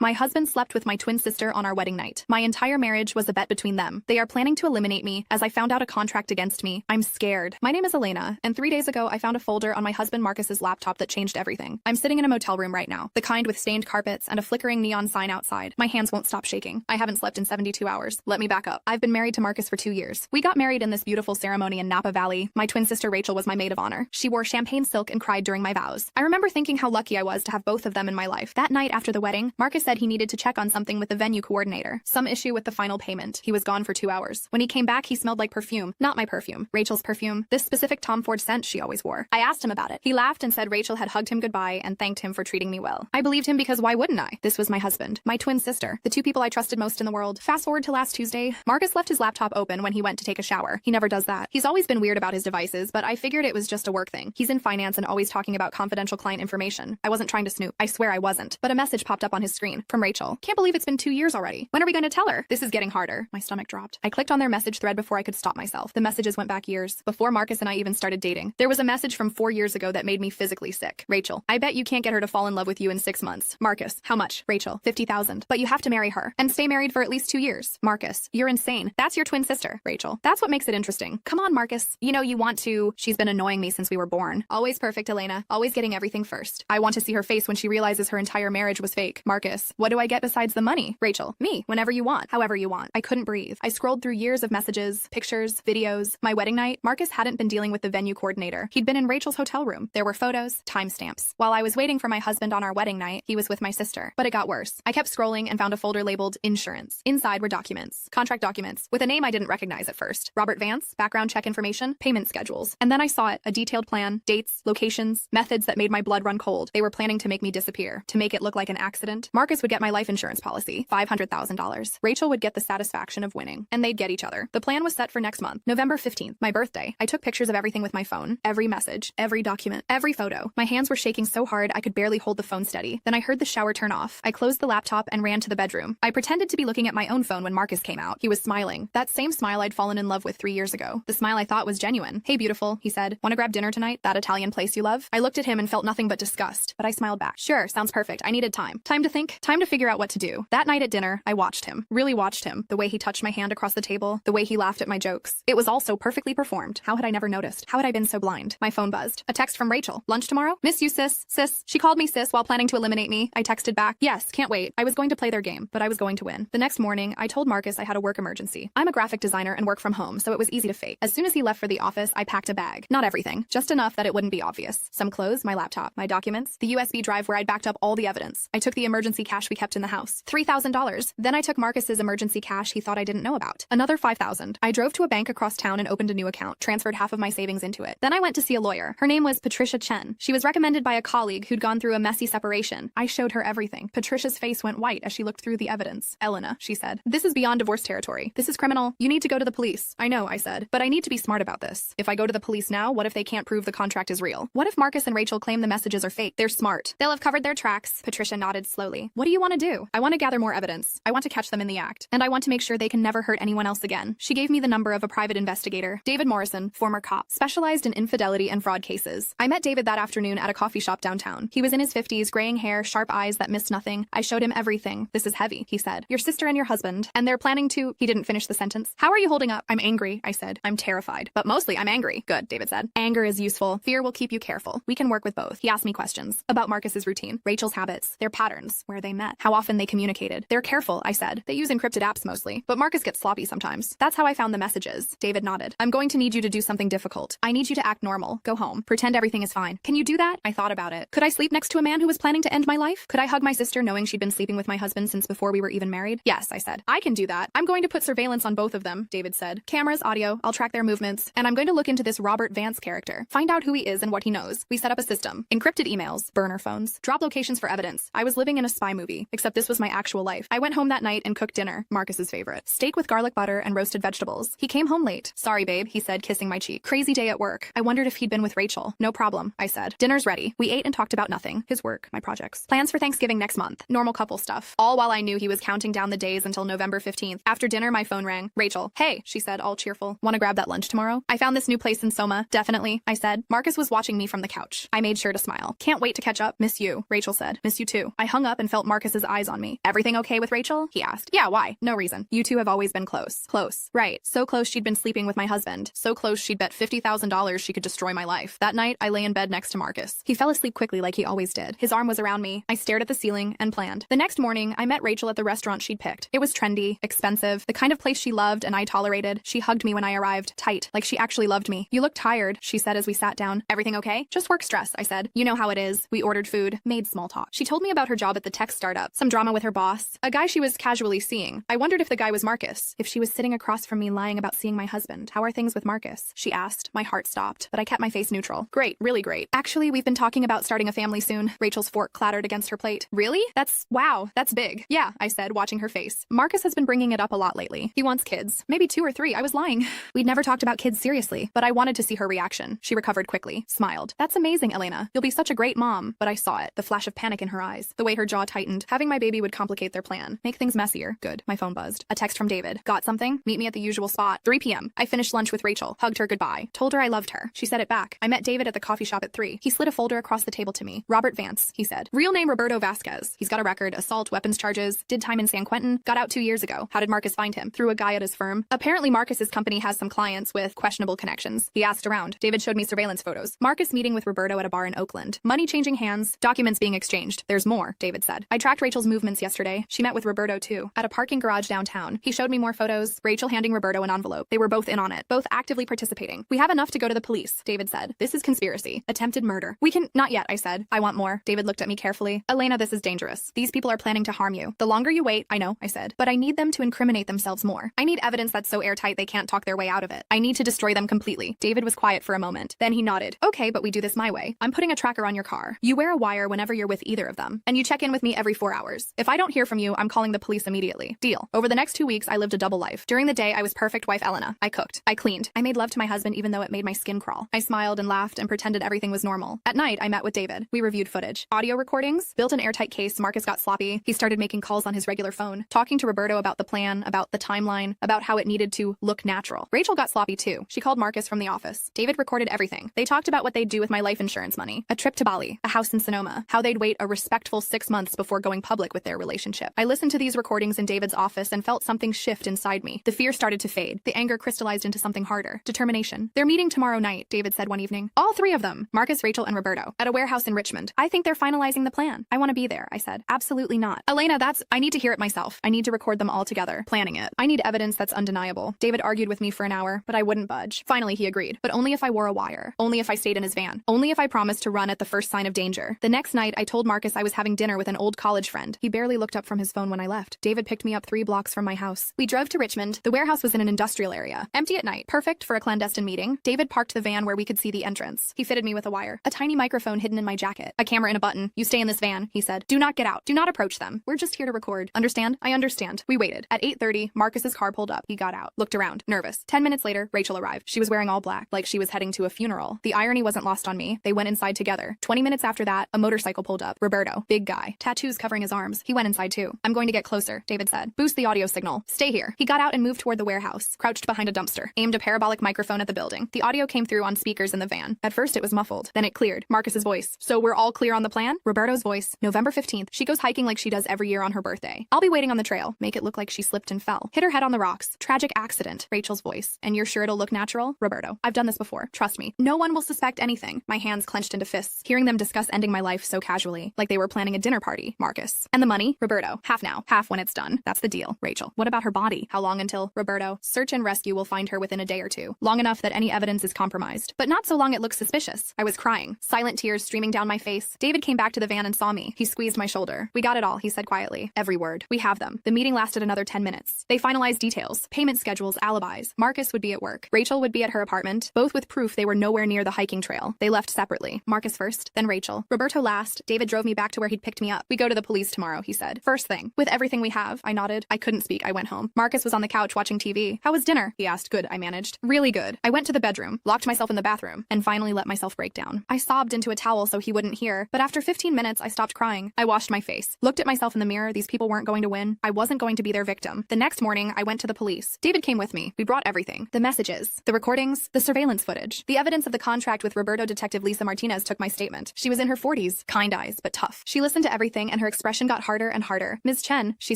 My husband slept with my twin sister on our wedding night. My entire marriage was a bet between them. They are planning to eliminate me as I found out a contract against me. I'm scared. My name is Elena, and 3 days ago I found a folder on my husband Marcus's laptop that changed everything. I'm sitting in a motel room right now, the kind with stained carpets and a flickering neon sign outside. My hands won't stop shaking. I haven't slept in 72 hours. Let me back up. I've been married to Marcus for 2 years. We got married in this beautiful ceremony in Napa Valley. My twin sister Rachel was my maid of honor. She wore champagne silk and cried during my vows. I remember thinking how lucky I was to have both of them in my life. That night after the wedding, Marcus said he needed to check on something with the venue coordinator. Some issue with the final payment. He was gone for 2 hours. When he came back, he smelled like perfume. Not my perfume. Rachel's perfume. This specific Tom Ford scent she always wore. I asked him about it. He laughed and said Rachel had hugged him goodbye and thanked him for treating me well. I believed him because why wouldn't I? This was my husband. My twin sister. The two people I trusted most in the world. Fast forward to last Tuesday. Marcus left his laptop open when he went to take a shower. He never does that. He's always been weird about his devices, but I figured it was just a work thing. He's in finance and always talking about confidential client information. I wasn't trying to snoop. I swear I wasn't. But a message popped up on his screen from Rachel. Can't believe it's been 2 years already. When are we going to tell her? This is getting harder. My stomach dropped. I clicked on their message thread before I could stop myself. The messages went back years, before Marcus and I even started dating. There was a message from 4 years ago that made me physically sick. Rachel, I bet you can't get her to fall in love with you in 6 months. Marcus, how much? Rachel, 50,000. But you have to marry her and stay married for at least 2 years. Marcus, you're insane. That's your twin sister. Rachel, that's what makes it interesting. Come on, Marcus. You know you want to. She's been annoying me since we were born. Always perfect, Elena. Always getting everything first. I want to see her face when she realizes her entire marriage was fake. Marcus, what do I get besides the money? Rachel, me, whenever you want, however you want. I couldn't breathe. I scrolled through years of messages, pictures, videos. My wedding night, Marcus hadn't been dealing with the venue coordinator. He'd been in Rachel's hotel room. There were photos, timestamps. While I was waiting for my husband on our wedding night, he was with my sister. But it got worse. I kept scrolling and found a folder labeled insurance. Inside were documents, contract documents, with a name I didn't recognize at first. Robert Vance, background check information, payment schedules. And then I saw it, a detailed plan, dates, locations, methods that made my blood run cold. They were planning to make me disappear, to make it look like an accident. Marcus would get my life insurance policy, $500,000. Rachel would get the satisfaction of winning, and they'd get each other. The plan was set for next month, November 15th, my birthday. I took pictures of everything with my phone, every message, every document, every photo. My hands were shaking so hard I could barely hold the phone steady. Then I heard the shower turn off. I closed the laptop and ran to the bedroom. I pretended to be looking at my own phone when Marcus came out. He was smiling. That same smile I'd fallen in love with 3 years ago. The smile I thought was genuine. Hey, beautiful, he said. Want to grab dinner tonight? That Italian place you love? I looked at him and felt nothing but disgust, but I smiled back. Sure, sounds perfect. I needed time. Time to think. Time to figure out what to do. That night at dinner, I watched him. Really watched him. The way he touched my hand across the table. The way he laughed at my jokes. It was all so perfectly performed. How had I never noticed? How had I been so blind? My phone buzzed. A text from Rachel. Lunch tomorrow? Miss you, sis. Sis. She called me sis while planning to eliminate me. I texted back. Yes, can't wait. I was going to play their game, but I was going to win. The next morning, I told Marcus I had a work emergency. I'm a graphic designer and work from home, so it was easy to fake. As soon as he left for the office, I packed a bag. Not everything. Just enough that it wouldn't be obvious. Some clothes, my laptop, my documents, the USB drive where I'd backed up all the evidence. I took the emergency cash we kept in the house. $3,000. Then I took Marcus's emergency cash he thought I didn't know about. Another $5,000. I drove to a bank across town and opened a new account, transferred half of my savings into it. Then I went to see a lawyer. Her name was Patricia Chen. She was recommended by a colleague who'd gone through a messy separation. I showed her everything. Patricia's face went white as she looked through the evidence. Elena, she said, this is beyond divorce territory. This is criminal. You need to go to the police. I know, I said, but I need to be smart about this. If I go to the police now, what if they can't prove the contract is real? What if Marcus and Rachel claim the messages are fake? They're smart. They'll have covered their tracks. Patricia nodded slowly. What do you want to do? I want to gather more evidence. I want to catch them in the act. And I want to make sure they can never hurt anyone else again. She gave me the number of a private investigator, David Morrison, former cop, specialized in infidelity and fraud cases. I met David that afternoon at a coffee shop downtown. He was in his 50s, graying hair, sharp eyes that missed nothing. I showed him everything. This is heavy, he said. Your sister and your husband. And they're planning to... He didn't finish the sentence. How are you holding up? I'm angry, I said. I'm terrified. But mostly I'm angry. Good, David said. Anger is useful. Fear will keep you careful. We can work with both. He asked me questions about Marcus's routine, Rachel's habits, their patterns, where they met, how often they communicated. They're careful, I said. They use encrypted apps mostly, but Marcus gets sloppy sometimes. That's how I found the messages. David nodded. I'm going to need you to do something difficult. I need you to act normal. Go home. Pretend everything is fine. Can you do that? I thought about it. Could I sleep next to a man who was planning to end my life? Could I hug my sister knowing she'd been sleeping with my husband since before we were even married? Yes, I said. I can do that. I'm going to put surveillance on both of them, David said. Cameras, audio, I'll track their movements, and I'm going to look into this Robert Vance character. Find out who he is and what he knows. We set up a system. Encrypted emails, burner phones, drop locations for evidence. I was living in a spy movie, except this was my actual life. I went home that night and cooked dinner, Marcus's favorite. Steak with garlic butter and roasted vegetables. He came home late. Sorry, babe, he said, kissing my cheek. Crazy day at work. I wondered if he'd been with Rachel. No problem, I said. Dinner's ready. We ate and talked about nothing. His work, my projects. Plans for Thanksgiving next month. Normal couple stuff. All while I knew he was counting down the days until November 15th. After dinner, my phone rang. Rachel. Hey, she said, all cheerful. Want to grab that lunch tomorrow? I found this new place in Soma. Definitely, I said. Marcus was watching me from the couch. I made sure to smile. Can't wait to catch up. Miss you, Rachel said. Miss you too. I hung up and felt Marcus's eyes on me. Everything okay with Rachel? He asked. Yeah, why? No reason. You two have always been close. Close. Right. So close she'd been sleeping with my husband. So close she'd bet $50,000 she could destroy my life. That night, I lay in bed next to Marcus. He fell asleep quickly like he always did. His arm was around me. I stared at the ceiling and planned. The next morning, I met Rachel at the restaurant she'd picked. It was trendy, expensive, the kind of place she loved and I tolerated. She hugged me when I arrived, tight, like she actually loved me. You look tired, she said as we sat down. Everything okay? Just work stress, I said. You know how it is. We ordered food, made small talk. She told me about her job at the tech startup, some drama with her boss, a guy she was casually seeing. I wondered if the guy was Marcus, if she was sitting across from me lying about seeing my husband. How are things with Marcus? She asked. My heart stopped, but I kept my face neutral. Great, really great. Actually, we've been talking about starting a family soon. Rachel's fork clattered against her plate. Really? Wow, that's big. Yeah, I said, watching her face. Marcus has been bringing it up a lot lately. He wants kids. Maybe 2 or 3. I was lying. We'd never talked about kids seriously, but I wanted to see her reaction. She recovered quickly, smiled. That's amazing, Elena. You'll be such a great mom. But I saw it, the flash of panic in her eyes, the way her jaw tightened. Having my baby would complicate their plan, make things messier. Good. My phone buzzed. A text from David. Got something? Meet me at the usual spot. 3 p.m. I finished lunch with Rachel, hugged her goodbye, told her I loved her. She said it back. I met David at the coffee shop at 3. He slid a folder across the table to me. Robert Vance, he said. Real name Roberto Vasquez. He's got a record, assault, weapons charges, did time in San Quentin, got out 2 years ago. How did Marcus find him? Through a guy at his firm. Apparently Marcus's company has some clients with questionable connections. He asked around. David showed me surveillance photos. Marcus meeting with Roberto at a bar in Oakland. Money changing hands, documents being exchanged. There's more, David said. I tracked Rachel's movements yesterday. She met with Roberto too, at a parking garage downtown. He showed me more photos, Rachel handing Roberto an envelope. They were both in on it, both actively participating. We have enough to go to the police, David said. This is conspiracy. Attempted murder. We can— Not yet, I said. I want more. David looked at me carefully. Elena, this is dangerous. These people are planning to harm you. The longer you wait— I know, I said, but I need them to incriminate themselves more. I need evidence that's so airtight they can't talk their way out of it. I need to destroy them completely. David was quiet for a moment. Then he nodded. Okay, but we do this my way. I'm putting a tracker on your car. You wear a wire whenever you're with either of them, and you check in with me every 4 hours. If I don't hear from you, I'm calling the police immediately. Deal. Over the next 2 weeks, I lived a double life. During the day, I was perfect wife Elena. I cooked. I cleaned. I made love to my husband even though it made my skin crawl. I smiled and laughed and pretended everything was normal. At night, I met with David. We reviewed footage. Audio recordings. Built an airtight case. Marcus got sloppy. He started making calls on his regular phone, talking to Roberto about the plan, about the timeline, about how it needed to look natural. Rachel got sloppy too. She called Marcus from the office. David recorded everything. They talked about what they'd do with my life insurance money, a trip to Bali, a house in Sonoma, how they'd wait a respectful 6 months before going public with their relationship. I listened to these recordings in David's office and felt something shift inside me. The fear started to fade. The anger crystallized into something harder. Determination. They're meeting tomorrow night, David said one evening. All 3 of them. Marcus, Rachel, and Roberto. At a warehouse in Richmond. I think they're finalizing the plan. I want to be there, I said. Absolutely not. Elena, I need to hear it myself. I need to record them all together. Planning it. I need evidence that's undeniable. David argued with me for an hour, but I wouldn't budge. Finally, he agreed. But only if I wore a wire. Only if I stayed in his van. Only if I promised to run at the first sign of danger. The next night, I told Marcus I was having dinner with an old college friend. He barely looked up from his phone when I left. David picked me up 3 blocks from my house. We drove to Richmond. The warehouse was in an industrial area. Empty at night. Perfect for a clandestine meeting. David parked the van where we could see the entrance. He fitted me with a wire. A tiny microphone hidden in my jacket. A camera and a button. You stay in this van, he said. Do not get out. Do not approach them. We're just here to record. Understand? I understand. We waited. At 8:30, Marcus's car pulled up. He got out. Looked around. Nervous. 10 minutes later, Rachel arrived. She was wearing all black, like she was heading to a funeral. The irony wasn't lost on me. They went inside together. 20 minutes after that, a motorcycle pulled up. Roberto. Big guy. Tattoos covering his arms. He went inside too. I'm going to get closer, David said. Boost the audio signal. Stay here. He got out and moved toward the warehouse. Crouched behind a dumpster. Aimed a parabolic microphone at the building. The audio came through on speakers in the van. At first it was muffled. Then it cleared. Marcus's voice. So we're all clear on the plan? Roberto's voice. November 15th. She goes hiking like she does every year on her birthday. I'll be waiting on the trail. Make it look like she slipped and fell. Hit her head on the rocks. Tragic accident. Rachel's voice. And you're sure it'll look natural? Roberto. I've done this before. Trust me. No one will suspect anything. My hands clenched into fists, hearing them discuss ending my life so casually, like they were planning a dinner party. Marcus. And the money? Roberto. Half now. Half when it's done. That's the deal. Rachel. What about her body? How long until? Roberto. Search and rescue will find her within a day or 2. Long enough that any evidence is compromised. But not so long it looks suspicious. I was crying. Silent tears streaming down my face. David came back to the van and saw me. He squeezed my shoulder. We got it all, he said quietly. Every word. We have them. The meeting lasted another 10 minutes. They finalized details. Payment schedules, alibis. Marcus would be at work. Rachel would be at her apartment, both with proof they were nowhere near the hiking trail. They left separately. Marcus first, then Rachel. Roberto last. David drove me back to where he'd picked me up. We go to the police tomorrow, he said. First thing. With everything we have, I nodded. I couldn't speak. I went home. Marcus was on the couch watching TV. How was dinner? He asked. Good, I managed. Really good. I went to the bedroom, locked myself in the bathroom, and finally let myself break down. I sobbed into a towel so he wouldn't hear, but after 15 minutes, I stopped crying. I washed my face. Looked at myself in the mirror. These people weren't going to win. I wasn't going to be their victim. The next morning, I went to the police. David came with me. We brought everything. The messages, the recordings, the surveillance footage. The evidence of the contract with Roberto. Detective Lisa Martinez took my statement. She was in her 40s. Kind eyes, but tough. She listened to everything and and her expression got harder and harder. Ms. Chen, she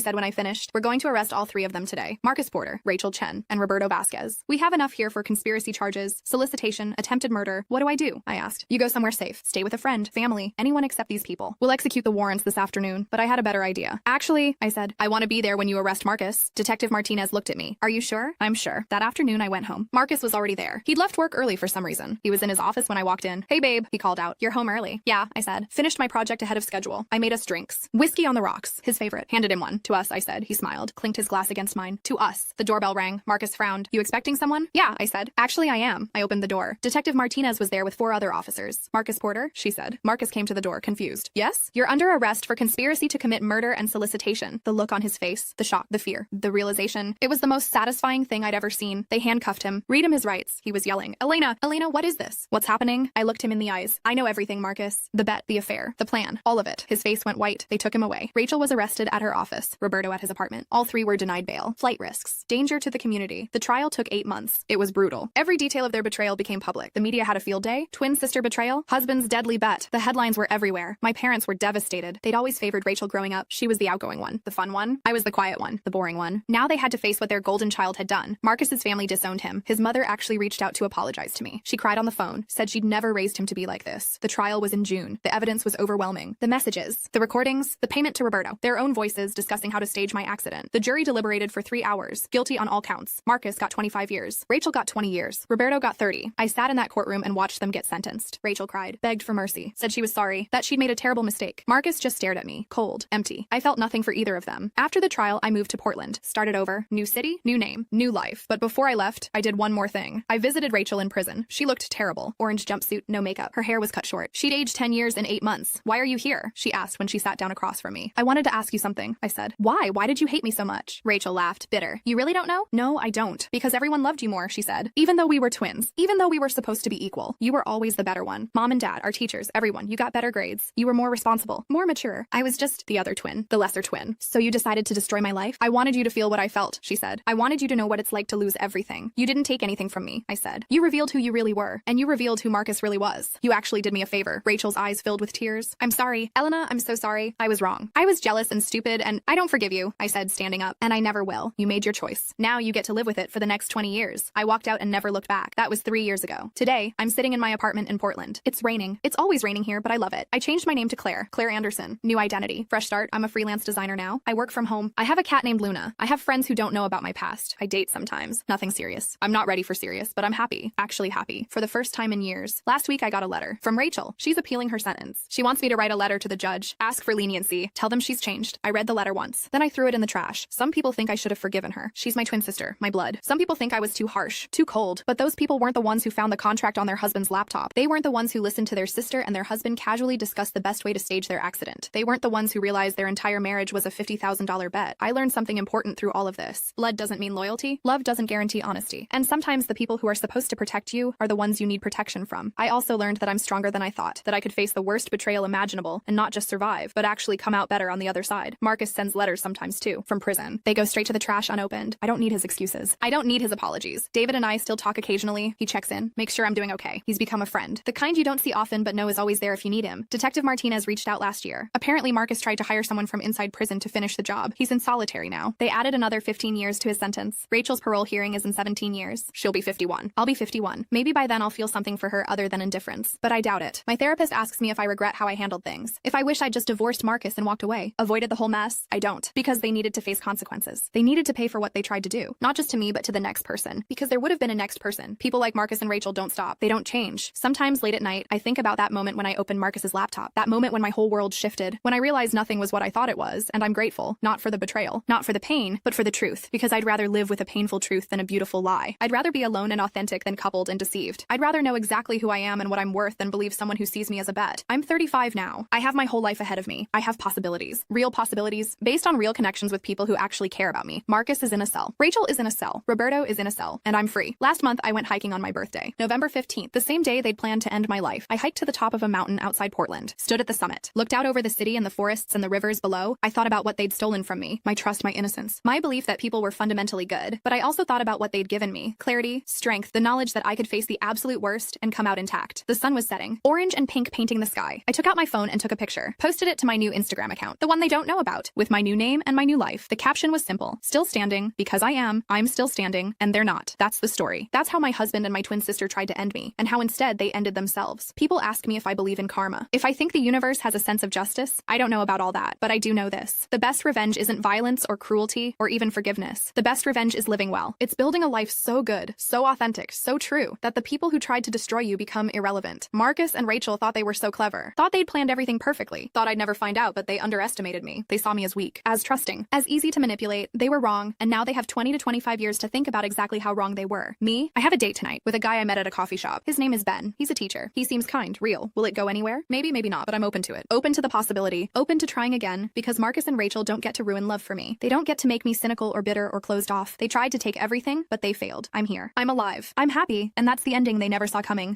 said when I finished, we're going to arrest all three of them today. Marcus Porter, Rachel Chen, and Roberto Vasquez. We have enough here for conspiracy charges, solicitation, attempted murder. What do? I asked. You go somewhere safe. Stay with a friend, family, anyone except these people. We'll execute the warrants this afternoon, but I had a better idea. Actually, I said, I want to be there when you arrest Marcus. Detective Martinez looked at me. Are you sure? I'm sure. That afternoon I went home. Marcus was already there. He'd left work early for some reason. He was in his office when I walked in. Hey babe, he called out. You're home early. Yeah, I said. Finished my project ahead of schedule. I made us drinks. Whiskey on the rocks, his favorite. Handed him one. To us, I said. He smiled, clinked his glass against mine. To us. The doorbell rang. Marcus frowned. You expecting someone? Yeah, I said. Actually, I am. I opened the door. Detective Martinez was there with 4 other officers. Marcus Porter, she said. Marcus came to the door, confused. Yes? You're under arrest for conspiracy to commit murder and solicitation. The look on his face, the shock, the fear, the realization. It was the most satisfying thing I'd ever seen. They handcuffed him. Read him his rights. He was yelling. Elena, what is this? What's happening? I looked him in the eyes. I know everything, Marcus. The bet, the affair, the plan, all of it. His face went white. They took him away. Rachel was arrested at her office. Roberto at his apartment. All 3 were denied bail. Flight risks. Danger to the community. The trial took 8 months. It was brutal. Every detail of their betrayal became public. The media had a field day. Twin sister betrayal. Husband's deadly bet. The headlines were everywhere. My parents were devastated. They'd always favored Rachel growing up. She was the outgoing one, the fun one. I was the quiet one, the boring one. Now they had to face what their golden child had done. Marcus's family disowned him. His mother actually reached out to apologize to me. She cried on the phone, said she'd never raised him to be like this. The trial was in June. The evidence was overwhelming. The messages, the recordings, the payment to Roberto, their own voices discussing how to stage my accident. The jury deliberated for 3 hours, guilty on all counts. Marcus got 25 years. Rachel got 20 years. Roberto got 30. I sat in that courtroom and watched them get sentenced. Rachel cried, begged for mercy, said she was sorry, that she'd made a terrible mistake. Marcus just stared at me, cold, empty. I felt nothing for either of them. After the trial, I moved to Portland, started over, new city, new name, new life. But before I left, I did one more thing. I visited Rachel in prison. She looked terrible. Orange jumpsuit, no makeup. Her hair was cut short. She'd aged 10 years in 8 months. Why are you here? She asked when she sat down across from me. I wanted to ask you something, I said. Why? Why did you hate me so much? Rachel laughed, bitter. You really don't know? No, I don't. Because everyone loved you more, she said. Even though we were twins. Even though we were supposed to be equal. You were always the better one. Mom and dad, our teachers, everyone. You got better grades. You were more responsible, more mature. I was just the other twin, the lesser twin. So you decided to destroy my life? I wanted you to feel what I felt, she said. I wanted you to know what it's like to lose everything. You didn't take anything from me, I said. You revealed who you really were. And you revealed who Marcus really was. You actually did me a favor. Rachel's eyes filled with tears. I'm sorry. Elena, I'm so sorry. I was wrong. I was jealous and stupid and I don't forgive you, I said, standing up. And I never will. You made your choice. Now you get to live with it for the next 20 years. I walked out and never looked back. That was 3 years ago. Today, I'm sitting in my apartment in Portland. It's raining. It's always raining here, but I love it. I changed my name to Claire Anderson. New identity. Fresh start. I'm a freelance designer now. I work from home. I have a cat named Luna. I have friends who don't know about my past. I date sometimes. Nothing serious. I'm not ready for serious, but I'm happy. Actually happy. For the first time in years. Last week I got a letter from Rachel. She's appealing her sentence. She wants me to write a letter to the judge, ask for leniency, tell them she's changed. I read the letter once. Then I threw it in the trash. Some people think I should have forgiven her. She's my twin sister, my blood. Some people think I was too harsh, too cold, but those people weren't the ones who found the contract on their husband's laptop. They weren't the ones who listened to their sister and their husband casually discuss the best way to stage their accident. They weren't the ones who realized their entire marriage was a $50,000 bet. I learned something important through all of this. Blood doesn't mean loyalty. Love doesn't guarantee honesty. And sometimes the people who are supposed to protect you are the ones you need protection from. I also learned that I'm stronger than I thought, that I could face the worst betrayal imaginable and not just survive, but actually come out better on the other side. Marcus sends letters sometimes too, from prison. They go straight to the trash unopened. I don't need his excuses. I don't need his apologies. David and I still talk occasionally. He checks in, makes sure I'm doing okay. He's become a friend. The kind you don't see often but know is always there if you need him. Detective Martinez reached out last year. Apparently Marcus tried to hire someone from inside prison to finish the job. He's in solitary now. They added another 15 years to his sentence. Rachel's parole hearing is in 17 years. She'll be 51. I'll be 51. Maybe by then I'll feel something for her other than indifference. But I doubt it. My therapist asks me if I regret how I handled things. If I wish I'd just divorced Marcus and walked away. Avoided the whole mess. I don't. Because they needed to face consequences. They needed to pay for what they tried to do. Not just to me, but to the next person. Because there would have been a next person. People like Marcus and Rachel don't stop. They don't change. Sometimes late at night, I think about that moment when I opened Marcus's laptop. That moment when my whole world shifted. When I realized nothing was what I thought it was. And I'm grateful. Not for the betrayal. Not for the pain, but for the truth. Because I'd rather live with a painful truth than a beautiful lie. I'd rather be alone and authentic than coupled and deceived. I'd rather know exactly who I am and what I'm worth than believe someone who sees me as a bet. I'm 35 now. I have my whole life ahead of me. I have possibilities. Real possibilities. Based on real connections with people who actually care about me. Marcus is in a cell. Rachel is in a cell. Roberto is in a cell. And I'm free. Last month, I went hiking on my birthday. November 15th, the same day they'd planned to end my life. I hiked to the top of a mountain outside Portland. Stood at the summit. Looked out over the city and the forests and the rivers below. I thought about what they'd stolen from me. My trust, my innocence. My belief that people were fundamentally good. But I also thought about what they'd given me. Clarity, strength, the knowledge that I could face the absolute worst and come out intact. The sun was setting. Orange and pink painting the sky. I took out my phone and took a picture. Posted it to my my new Instagram account, the one they don't know about, with my new name and my new life. The caption was simple: still standing, because I'm still standing, and they're not. That's the story. That's how my husband and my twin sister tried to end me, and how instead they ended themselves. People ask me if I believe in karma, if I think the universe has a sense of justice. I don't know about all that, but I do know this: the best revenge isn't violence or cruelty or even forgiveness. The best revenge is living well. It's building a life so good, so authentic, so true, that the people who tried to destroy you become irrelevant. Marcus and Rachel thought they were so clever, thought they'd planned everything perfectly, thought I'd never find out, but they underestimated me. They saw me as weak, as trusting, as easy to manipulate. They were wrong, and now they have 20 to 25 years to think about exactly how wrong they were. Me? I have a date tonight with a guy I met at a coffee shop. His name is Ben. He's a teacher. He seems kind, real. Will it go anywhere? Maybe, maybe not, but I'm open to it. Open to the possibility. Open to trying again, because Marcus and Rachel don't get to ruin love for me. They don't get to make me cynical or bitter or closed off. They tried to take everything, but they failed. I'm here. I'm alive. I'm happy, and that's the ending they never saw coming.